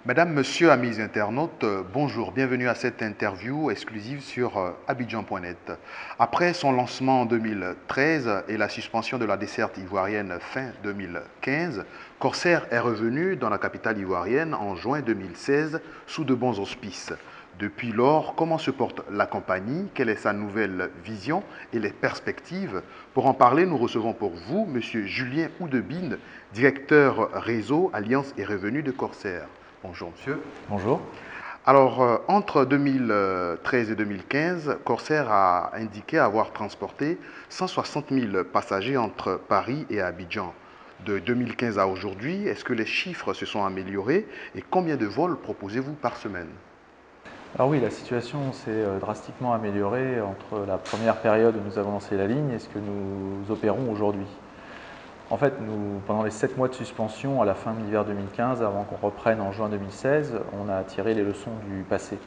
Mesdames, Messieurs, amis internautes, bonjour, bienvenue à cette interview exclusive sur Abidjan.net. Après son lancement en 2013 et la suspension de la desserte ivoirienne fin 2015, Corsair est revenu dans la capitale ivoirienne en juin 2016 sous de bons auspices. Depuis lors, comment se porte la compagnie? Quelle est sa nouvelle vision et les perspectives? Pour en parler, nous recevons pour vous Monsieur Julien Oudebine, directeur réseau, alliance et revenus de Corsair. Bonjour monsieur. Bonjour. Alors, entre 2013 et 2015, Corsair a indiqué avoir transporté 160 000 passagers entre Paris et Abidjan. De 2015 à aujourd'hui, est-ce que les chiffres se sont améliorés et combien de vols proposez-vous par semaine? Alors oui, la situation s'est drastiquement améliorée entre la première période où nous avons lancé la ligne et ce que nous opérons aujourd'hui. En fait, pendant les 7 mois de suspension à la fin de l'hiver 2015, avant qu'on reprenne en juin 2016, on a tiré les leçons du passé.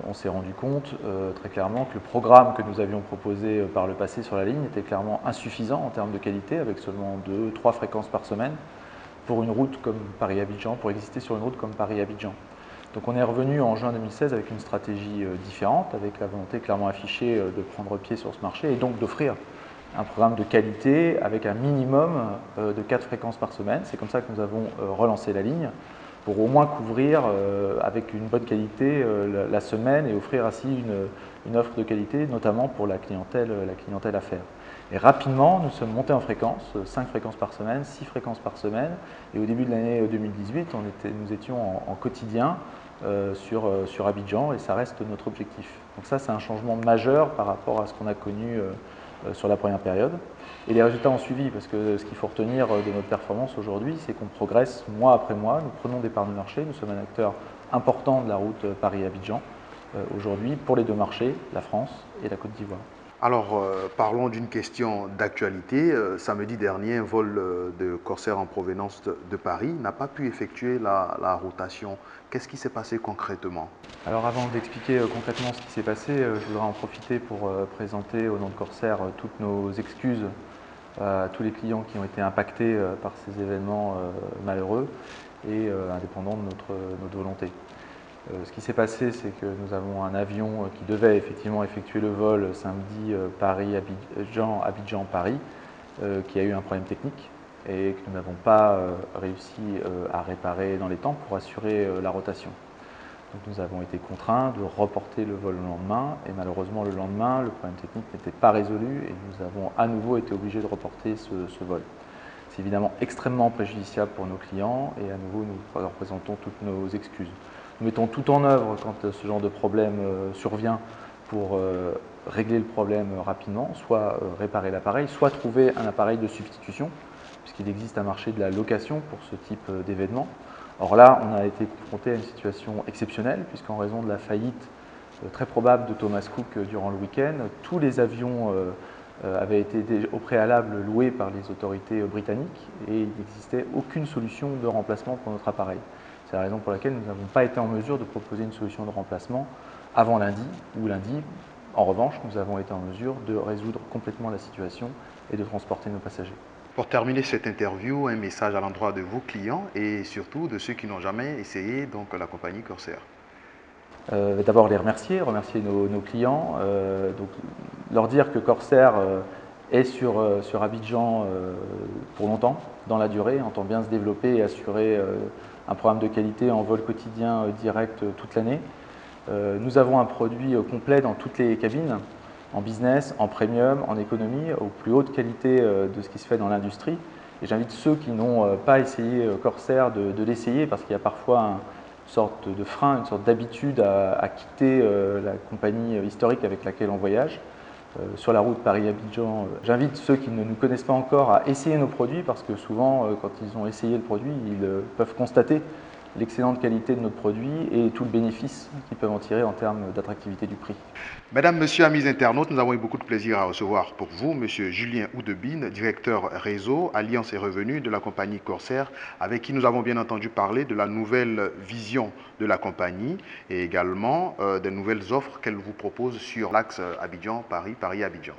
On s'est rendu compte très clairement que le programme que nous avions proposé par le passé sur la ligne était clairement insuffisant en termes de qualité, avec seulement 2-3 fréquences par semaine pour une route comme Paris-Abidjan, pour exister sur une route comme Paris-Abidjan. Donc on est revenu en juin 2016 avec une stratégie différente, avec la volonté clairement affichée de prendre pied sur ce marché et donc d'offrir un programme de qualité avec un minimum de 4 fréquences par semaine. C'est comme ça que nous avons relancé la ligne pour au moins couvrir avec une bonne qualité la semaine et offrir ainsi une offre de qualité, notamment pour la clientèle affaires. Et rapidement, nous sommes montés en fréquence, 5 fréquences par semaine, 6 fréquences par semaine. Et au début de l'année 2018, nous étions en quotidien sur Abidjan et ça reste notre objectif. Donc ça, c'est un changement majeur par rapport à ce qu'on a connu sur la première période. Et les résultats ont suivi parce que ce qu'il faut retenir de notre performance aujourd'hui, c'est qu'on progresse mois après mois, nous prenons des parts de marché, nous sommes un acteur important de la route Paris-Abidjan aujourd'hui pour les deux marchés, la France et la Côte d'Ivoire. Alors, parlons d'une question d'actualité. Samedi dernier, un vol de Corsair en provenance de Paris n'a pas pu effectuer la rotation. Qu'est-ce qui s'est passé concrètement? Alors avant d'expliquer concrètement ce qui s'est passé, je voudrais en profiter pour présenter au nom de Corsair toutes nos excuses à tous les clients qui ont été impactés par ces événements malheureux et indépendants de notre volonté. Ce qui s'est passé, c'est que nous avons un avion qui devait effectivement effectuer le vol samedi Paris-Abidjan, Abidjan-Paris, qui a eu un problème technique et que nous n'avons pas réussi à réparer dans les temps pour assurer la rotation. Donc nous avons été contraints de reporter le vol le lendemain et malheureusement le lendemain, le problème technique n'était pas résolu et nous avons à nouveau été obligés de reporter ce vol. C'est évidemment extrêmement préjudiciable pour nos clients et à nouveau nous leur présentons toutes nos excuses. Nous mettons tout en œuvre quand ce genre de problème survient pour régler le problème rapidement, soit réparer l'appareil, soit trouver un appareil de substitution, puisqu'il existe un marché de la location pour ce type d'événement. Or là, on a été confronté à une situation exceptionnelle, puisqu'en raison de la faillite très probable de Thomas Cook durant le week-end, tous les avions avaient été au préalable loués par les autorités britanniques et il n'existait aucune solution de remplacement pour notre appareil. C'est la raison pour laquelle nous n'avons pas été en mesure de proposer une solution de remplacement avant lundi, ou lundi, en revanche, nous avons été en mesure de résoudre complètement la situation et de transporter nos passagers. Pour terminer cette interview, un message à l'endroit de vos clients et surtout de ceux qui n'ont jamais essayé donc, la compagnie Corsair. D'abord les remercier nos clients, donc leur dire que Corsair est sur Abidjan pour longtemps, dans la durée, entend bien se développer et assurer un programme de qualité en vol quotidien direct toute l'année. Nous avons un produit complet dans toutes les cabines, en business, en premium, en économie, aux plus hautes qualités de ce qui se fait dans l'industrie. Et j'invite ceux qui n'ont pas essayé Corsair de l'essayer parce qu'il y a parfois une sorte de frein, une sorte d'habitude à quitter la compagnie historique avec laquelle on voyage. Sur la route Paris-Abidjan, j'invite ceux qui ne nous connaissent pas encore à essayer nos produits parce que souvent, quand ils ont essayé le produit, ils peuvent constater l'excellente qualité de notre produit et tout le bénéfice qu'ils peuvent en tirer en termes d'attractivité du prix. Mesdames, Messieurs, amis internautes, nous avons eu beaucoup de plaisir à recevoir pour vous Monsieur Julien Oudebine, directeur réseau, alliance et revenus de la compagnie Corsair, avec qui nous avons bien entendu parler de la nouvelle vision de la compagnie et également des nouvelles offres qu'elle vous propose sur l'axe Abidjan-Paris, Paris-Abidjan.